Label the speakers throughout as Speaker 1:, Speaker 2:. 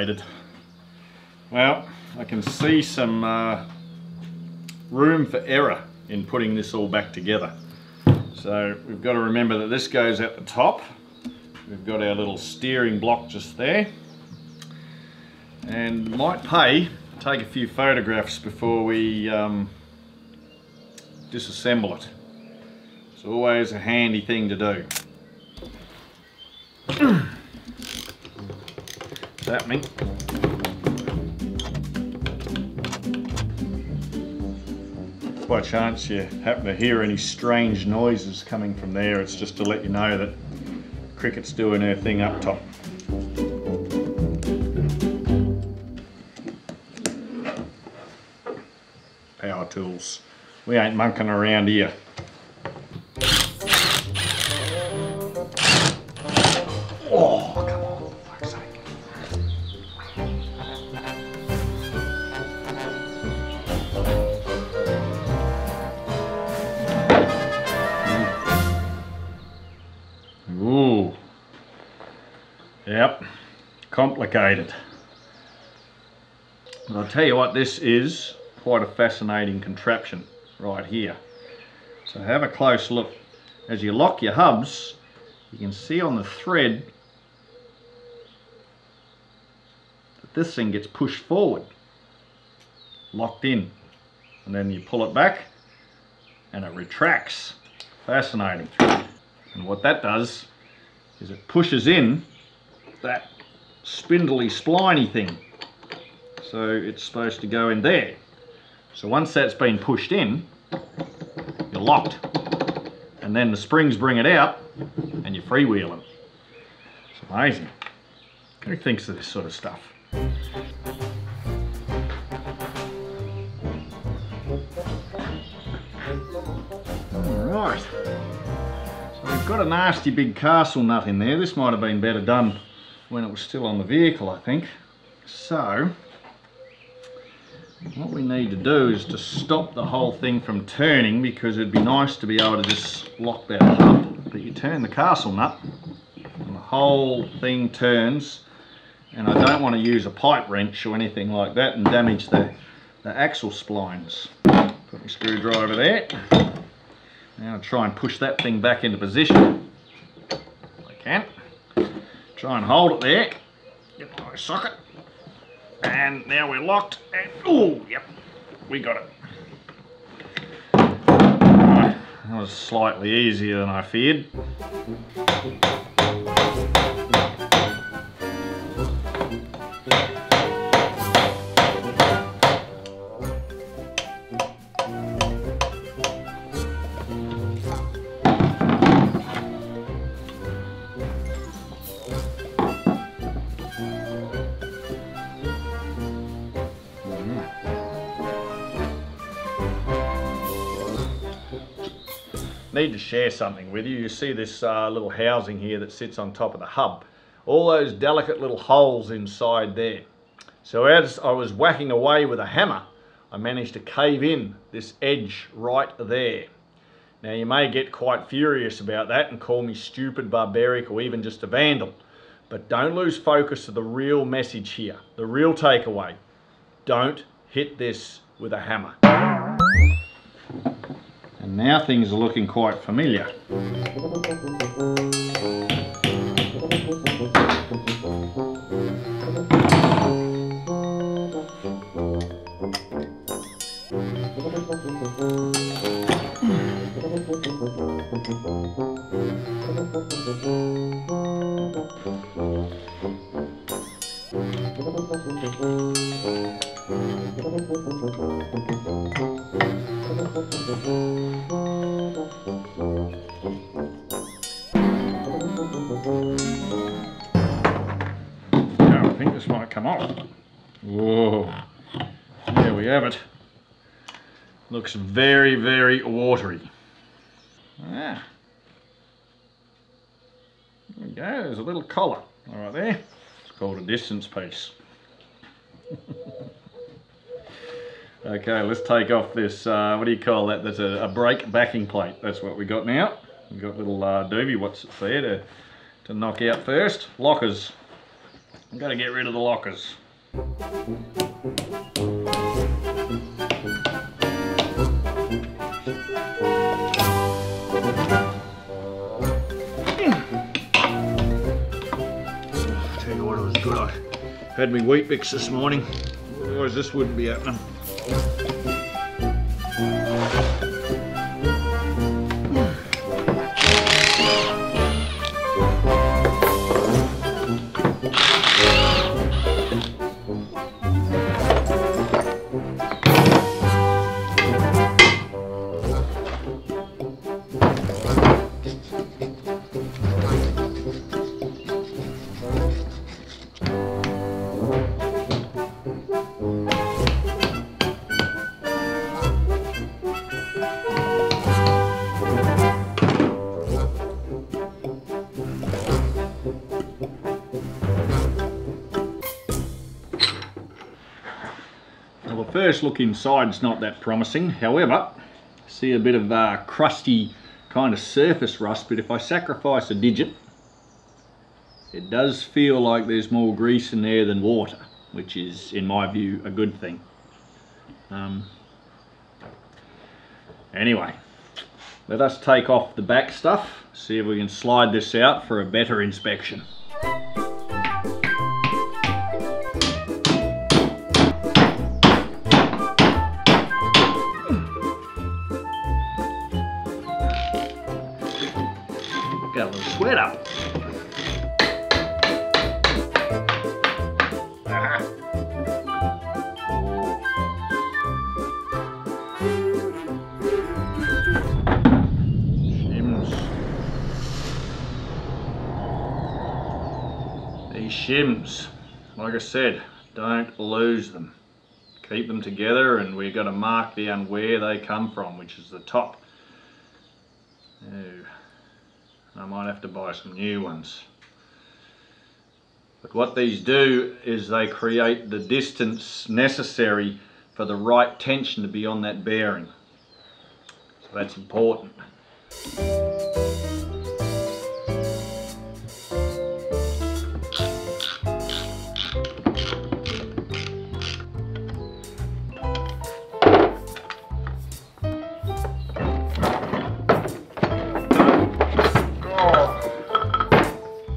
Speaker 1: complicated. Well, I can see some room for error in putting this all back together. So we've got to remember that this goes at the top. We've got our little steering block just there. And might pay to take a few photographs before we disassemble it. It's always a handy thing to do. What's happening? By chance you happen to hear any strange noises coming from there, it's just to let you know that Cricket's doing her thing up top. Power tools. We ain't monkeying around here. Oh, come on, for fuck's sake. Ooh. Yep. Complicated. But I'll tell you what, this is quite a fascinating contraption right here. So have a close look. As you lock your hubs, you can see on the thread that this thing gets pushed forward, locked in, and then you pull it back and it retracts. Fascinating. And what that does is it pushes in that spindly spliny thing. So it's supposed to go in there. So once that's been pushed in, you're locked. And then the springs bring it out and you're freewheeling. It's amazing. Who thinks of this sort of stuff? Alright. So we've got a nasty big castle nut in there. This might have been better done when it was still on the vehicle, I think. So what we need to do is to stop the whole thing from turning, because it'd be nice to be able to just lock that up. But you turn the castle nut and the whole thing turns, and I don't want to use a pipe wrench or anything like that and damage the axle splines. Put my screwdriver there. Now I'll try and push that thing back into position. If I can. Try and hold it there. Get my socket. And now we're locked, and oh, yep, we got it. Right, that was slightly easier than I feared. Need to share something with you. You see this little housing here that sits on top of the hub. All those delicate little holes inside there. So as I was whacking away with a hammer, I managed to cave in this edge right there. Now you may get quite furious about that and call me stupid, barbaric, or even just a vandal. But don't lose focus of the real message here. The real takeaway. Don't hit this with a hammer. And now things are looking quite familiar. Now I think this might come off. Whoa, there we have it. Looks very, very watery. Ah. There we go, there's a little collar right there. It's called a distance piece. Okay, let's take off this, what do you call that? That's a brake backing plate. That's what we got now. We've got little doobie, what's it there to knock out first. Lockers. I've got to get rid of the lockers. Tell you what, it was good. I had me wheat bix this morning, otherwise this wouldn't be happening. Well, the first look inside is not that promising. However, I see a bit of crusty kind of surface rust, but if I sacrifice a digit, it does feel like there's more grease in there than water, which is, in my view, a good thing. Anyway, let us take off the back stuff, see if we can slide this out for a better inspection. Got a little sweat up. These shims, like I said, don't lose them. Keep them together, and we've got to mark down where they come from, which is the top. Oh. I might have to buy some new ones. But what these do is they create the distance necessary for the right tension to be on that bearing. So that's important.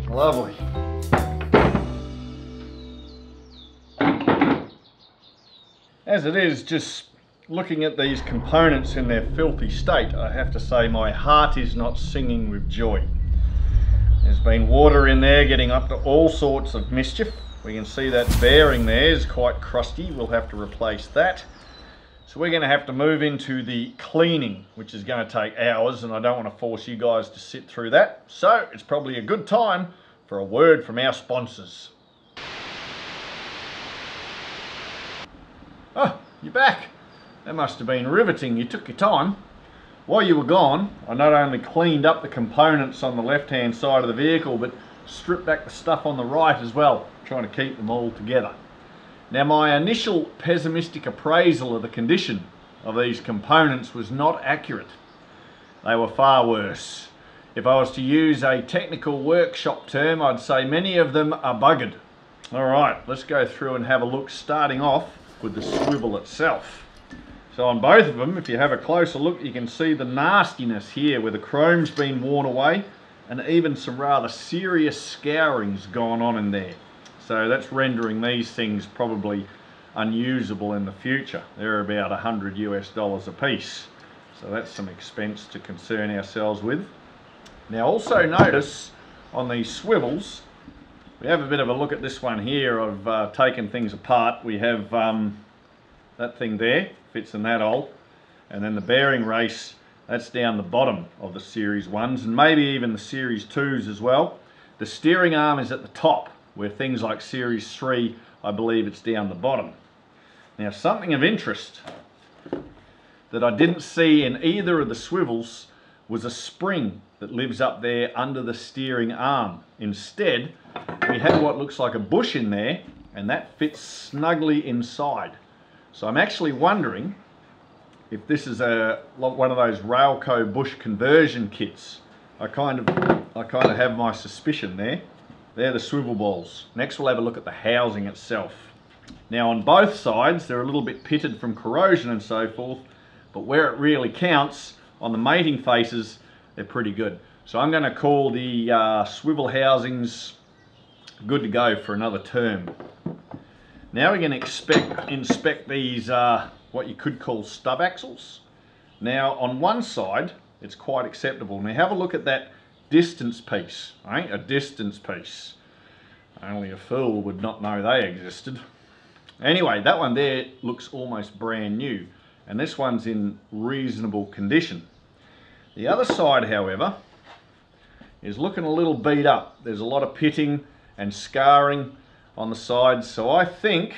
Speaker 1: Lovely. As it is, just looking at these components in their filthy state, I have to say my heart is not singing with joy. There's been water in there getting up to all sorts of mischief. We can see that bearing there is quite crusty. We'll have to replace that. So we're going to have to move into the cleaning, which is going to take hours, and I don't want to force you guys to sit through that. So it's probably a good time for a word from our sponsors. Oh, you're back. That must have been riveting. You took your time. While you were gone, I not only cleaned up the components on the left-hand side of the vehicle, but stripped back the stuff on the right as well, trying to keep them all together. Now, my initial pessimistic appraisal of the condition of these components was not accurate. They were far worse. If I was to use a technical workshop term, I'd say many of them are buggered. All right, let's go through and have a look, starting off with the swivel itself. So on both of them, if you have a closer look, you can see the nastiness here where the chrome's been worn away and even some rather serious scourings gone on in there. So that's rendering these things probably unusable in the future. They're about $100 US a piece. So that's some expense to concern ourselves with. Now also notice on these swivels, we have a bit of a look at this one here. I've taken things apart. We have that thing there, fits in that hole, and then the bearing race, that's down the bottom of the Series 1s and maybe even the Series 2s as well. The steering arm is at the top, where things like Series 3, I believe it's down the bottom. Now something of interest that I didn't see in either of the swivels was a spring that lives up there under the steering arm. Instead, we have what looks like a bush in there, and that fits snugly inside. So I'm actually wondering if this is one of those Railco bush conversion kits. I kind of have my suspicion there. They're the swivel balls. Next we'll have a look at the housing itself. Now on both sides they're a little bit pitted from corrosion and so forth, but where it really counts, on the mating faces, they're pretty good. So I'm going to call the swivel housings good to go for another term. Now we're going to inspect these what you could call stub axles. Now on one side it's quite acceptable. Now have a look at that distance piece, right? A distance piece. Only a fool would not know they existed. Anyway, that one there looks almost brand new, and this one's in reasonable condition. The other side, however, is looking a little beat up. There's a lot of pitting and scarring on the sides, so I think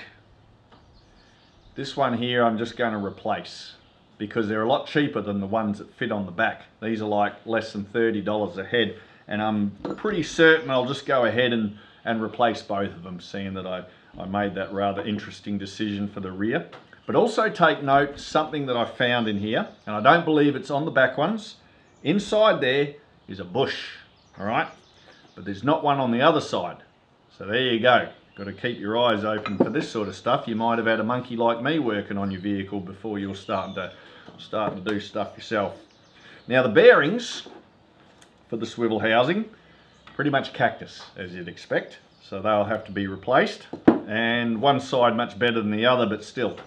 Speaker 1: this one here I'm just going to replace, because they're a lot cheaper than the ones that fit on the back. These are like less than $30 a head, and I'm pretty certain I'll just go ahead and replace both of them, seeing that I made that rather interesting decision for the rear. But also take note, something that I found in here, and I don't believe it's on the back ones. Inside there is a bush, all right? But there's not one on the other side. So there you go. Got to keep your eyes open for this sort of stuff. You might have had a monkey like me working on your vehicle before you're starting to do stuff yourself. Now the bearings for the swivel housing, pretty much cactus, as you'd expect. So they'll have to be replaced. And one side much better than the other, but still,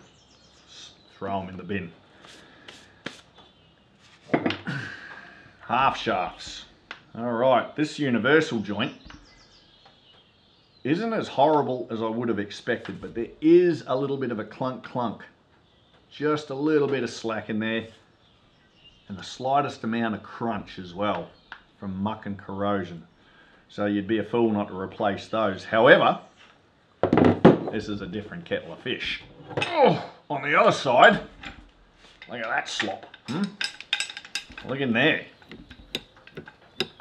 Speaker 1: throw them in the bin. Half shafts. All right, this universal joint isn't as horrible as I would have expected, but there is a little bit of a clunk. Just a little bit of slack in there, and the slightest amount of crunch as well from muck and corrosion. So you'd be a fool not to replace those. However, this is a different kettle of fish. Oh, on the other side, look at that slop. Look in there.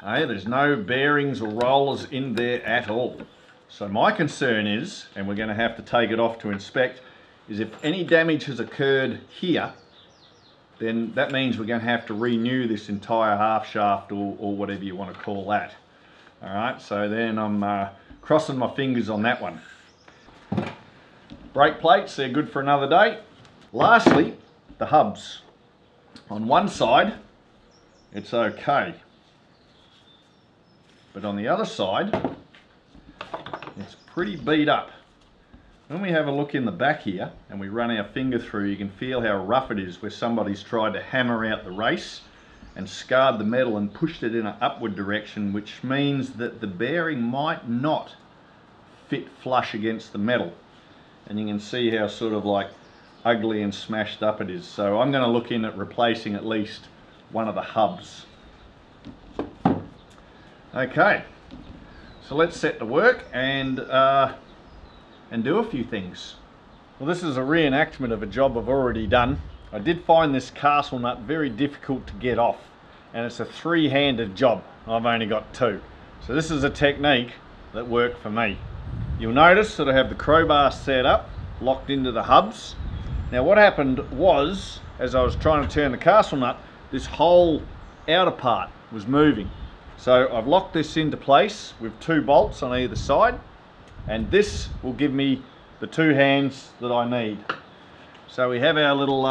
Speaker 1: Hey, there's no bearings or rollers in there at all. So my concern is, and we're going to have to take it off to inspect, is if any damage has occurred here, then that means we're going to have to renew this entire half shaft, or whatever you want to call that. All right, so then I'm crossing my fingers on that one. Brake plates, they're good for another day. Lastly, the hubs. On one side, it's okay. But on the other side, it's pretty beat up. When we have a look in the back here and we run our finger through, you can feel how rough it is, where somebody's tried to hammer out the race and scarred the metal and pushed it in an upward direction, which means that the bearing might not fit flush against the metal. And you can see how sort of like ugly and smashed up it is. So I'm going to look in at replacing at least one of the hubs. Okay, so let's set to work and do a few things. Well, this is a reenactment of a job I've already done. I did find this castle nut very difficult to get off, and it's a three-handed job. I've only got two. So this is a technique that worked for me. You'll notice that I have the crowbar set up, locked into the hubs. Now what happened was, as I was trying to turn the castle nut, this whole outer part was moving. So I've locked this into place with two bolts on either side, and this will give me the two hands that I need. So we have our little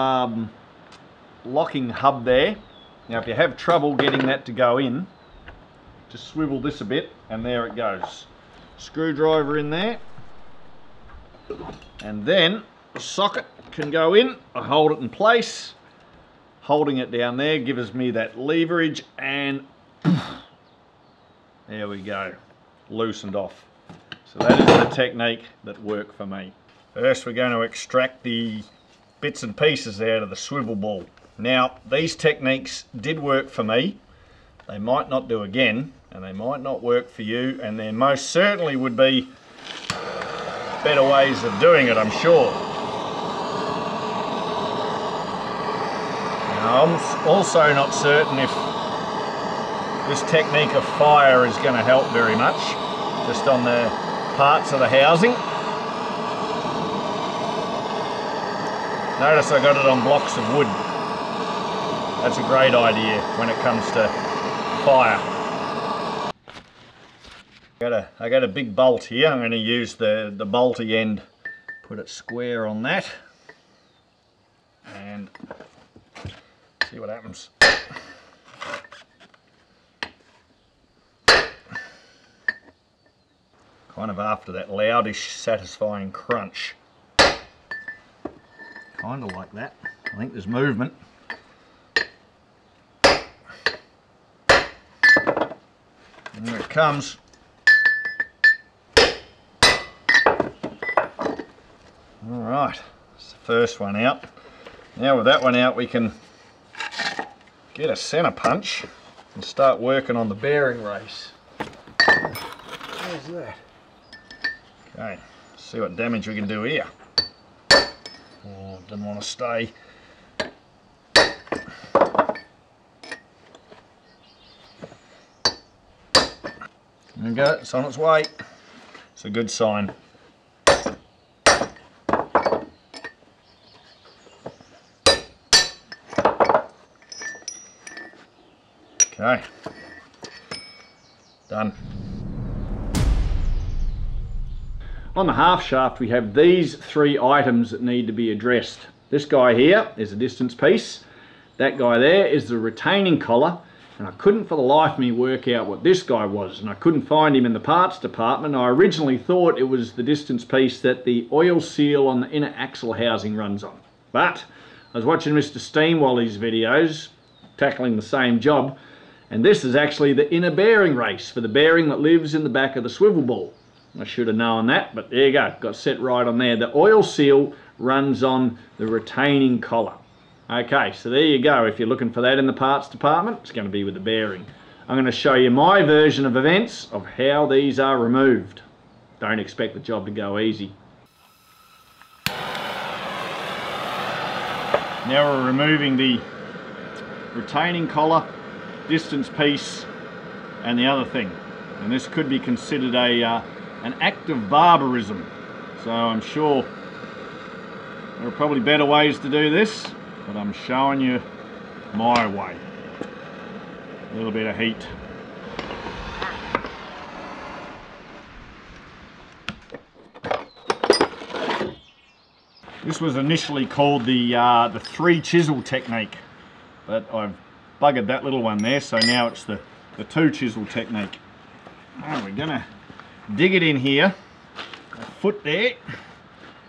Speaker 1: locking hub there. Now if you have trouble getting that to go in, just swivel this a bit and there it goes. Screwdriver in there, and then the socket can go in. I hold it in place. Holding it down there gives me that leverage, and there we go, loosened off. So that is the technique that worked for me. First we're going to extract the bits and pieces out of the swivel ball. Now these techniques did work for me. They might not do again, and they might not work for you, and there most certainly would be better ways of doing it, I'm sure. Now, I'm also not certain if this technique of fire is going to help very much, just on the parts of the housing. Notice I got it on blocks of wood. That's a great idea when it comes to fire. I got a big bolt here. I'm going to use the bolty end, put it square on that, and see what happens. Kind of after that loudish, satisfying crunch. Kind of like that. I think there's movement. And there it comes. Alright, that's the first one out. Now with that one out, we can get a centre punch and start working on the bearing race. Where's that? Okay, let's see what damage we can do here. Oh, didn't want to stay. There we go, it's on its way. It's a good sign. Okay, done. On the half shaft we have these three items that need to be addressed. This guy here is a distance piece, that guy there is the retaining collar, and I couldn't for the life of me work out what this guy was, and I couldn't find him in the parts department. I originally thought it was the distance piece that the oil seal on the inner axle housing runs on. But I was watching Mr. Steamwally's videos, tackling the same job, and this is actually the inner bearing race for the bearing that lives in the back of the swivel ball. I should have known that, but there you go, got set right on there. The oil seal runs on the retaining collar. Okay, so there you go. If you're looking for that in the parts department, it's going to be with the bearing. I'm going to show you my version of events of how these are removed. Don't expect the job to go easy. Now we're removing the retaining collar, distance piece, and the other thing. And this could be considered an act of barbarism. So I'm sure there are probably better ways to do this, but I'm showing you my way. A little bit of heat. This was initially called the 3 chisel technique, but I've buggered that little one there, so now it's the 2 chisel technique. Now we're gonna dig it in here, a foot there,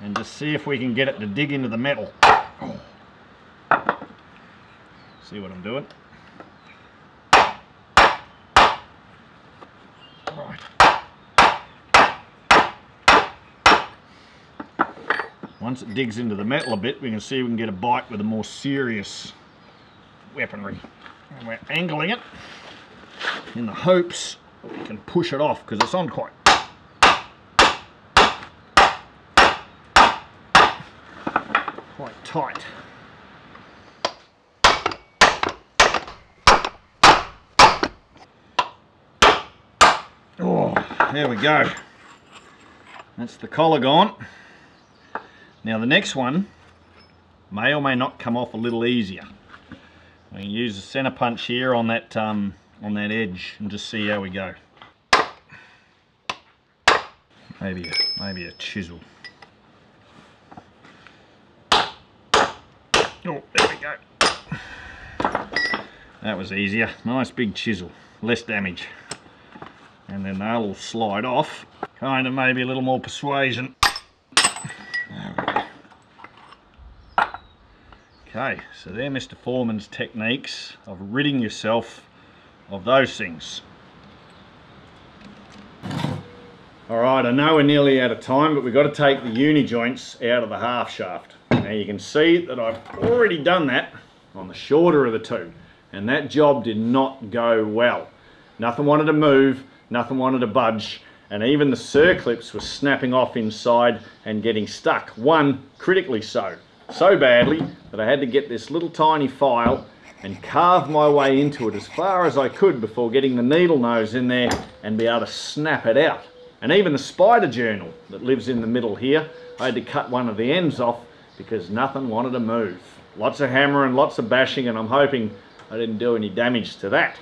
Speaker 1: and just see if we can get it to dig into the metal. Oh. See what I'm doing? Right. Once it digs into the metal a bit, we can see we can get a bite with a more serious weaponry. And we're angling it in the hopes that we can push it off, because it's on quite tight. Oh, there we go. That's the collar gone. Now the next one may or may not come off a little easier. We can use the center punch here on that edge and just see how we go. Maybe a chisel. Oh, there we go. That was easier. Nice big chisel, less damage. And then they'll all slide off. Kind of maybe a little more persuasion. There we go. Okay, so they're Mr. Foreman's techniques of ridding yourself of those things. Alright, I know we're nearly out of time, but we've got to take the uni joints out of the half shaft. Now you can see that I've already done that on the shorter of the two, and that job did not go well. Nothing wanted to move, nothing wanted to budge, and even the circlips were snapping off inside and getting stuck. One critically so badly that I had to get this little tiny file and carve my way into it as far as I could before getting the needle nose in there and be able to snap it out. And even the spider journal that lives in the middle here, I had to cut one of the ends off because nothing wanted to move. Lots of hammering, lots of bashing, and I'm hoping I didn't do any damage to that.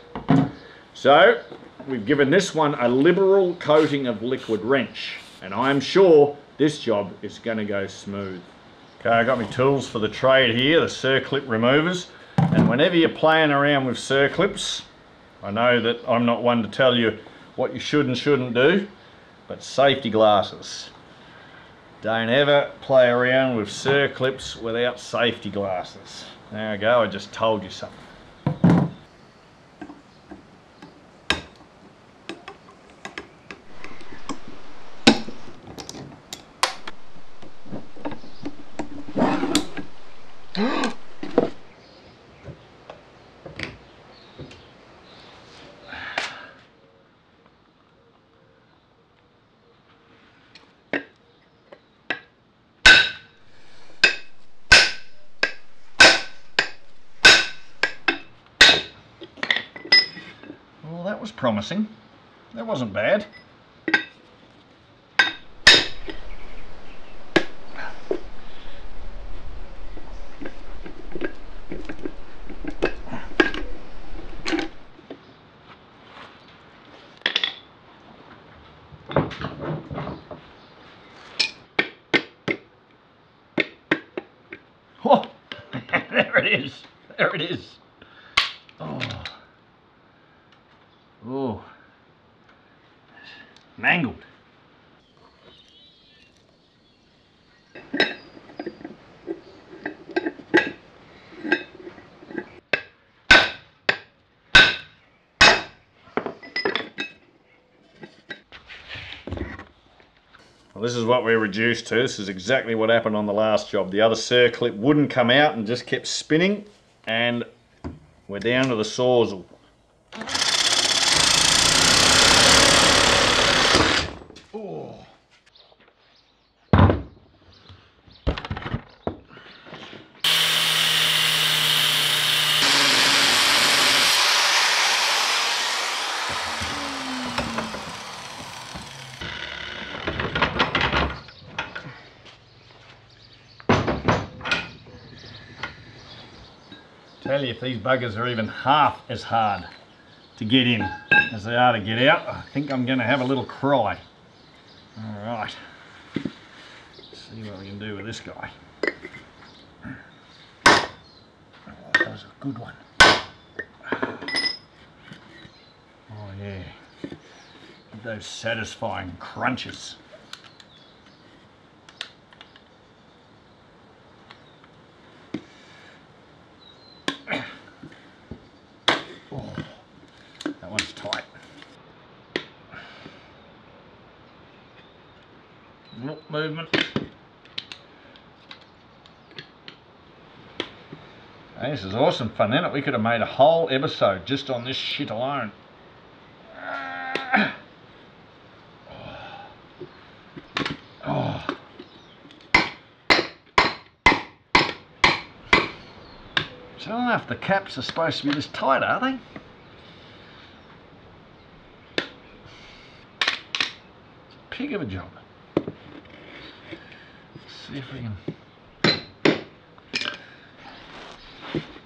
Speaker 1: So we've given this one a liberal coating of liquid wrench, and I'm sure this job is going to go smooth. Okay, I got my tools for the trade here, the circlip removers, and whenever you're playing around with circlips, I know that I'm not one to tell you what you should and shouldn't do, but safety glasses. Don't ever play around with circlips without safety glasses. There we go, I just told you something. Well, that was promising. That wasn't bad. Oh, there it is. There it is. Oh. Oh. Mangled. Well, this is what we're reduced to. This is exactly what happened on the last job. The other circlip wouldn't come out and just kept spinning, and we're down to the sawzall. Oh. Tell you, if these buggers are even half as hard to get in as they are to get out, I think I'm going to have a little cry. Alright, see what we can do with this guy. Oh, that was a good one. Oh yeah, get those satisfying crunches. Oh, that one's tight. Look, movement. Hey, this is awesome fun, isn't it? We could have made a whole episode just on this shit alone. Oh. So I don't know if the caps are supposed to be this tight, are they? It's a pig of a job. See if we can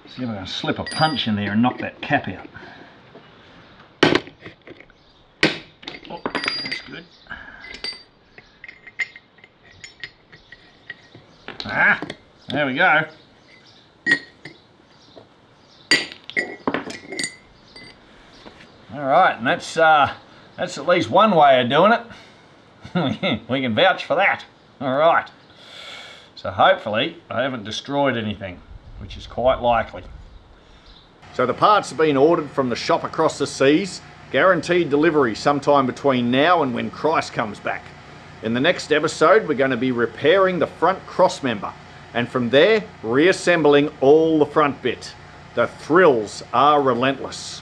Speaker 1: see if I can slip a punch in there and knock that cap out. Oh, that's good. Ah, there we go. All right, and that's at least one way of doing it. We can vouch for that. All right. So hopefully I haven't destroyed anything, which is quite likely. So the parts have been ordered from the shop across the seas, guaranteed delivery sometime between now and when Christ comes back. In the next episode, we're going to be repairing the front crossmember, and from there, reassembling all the front bit. The thrills are relentless.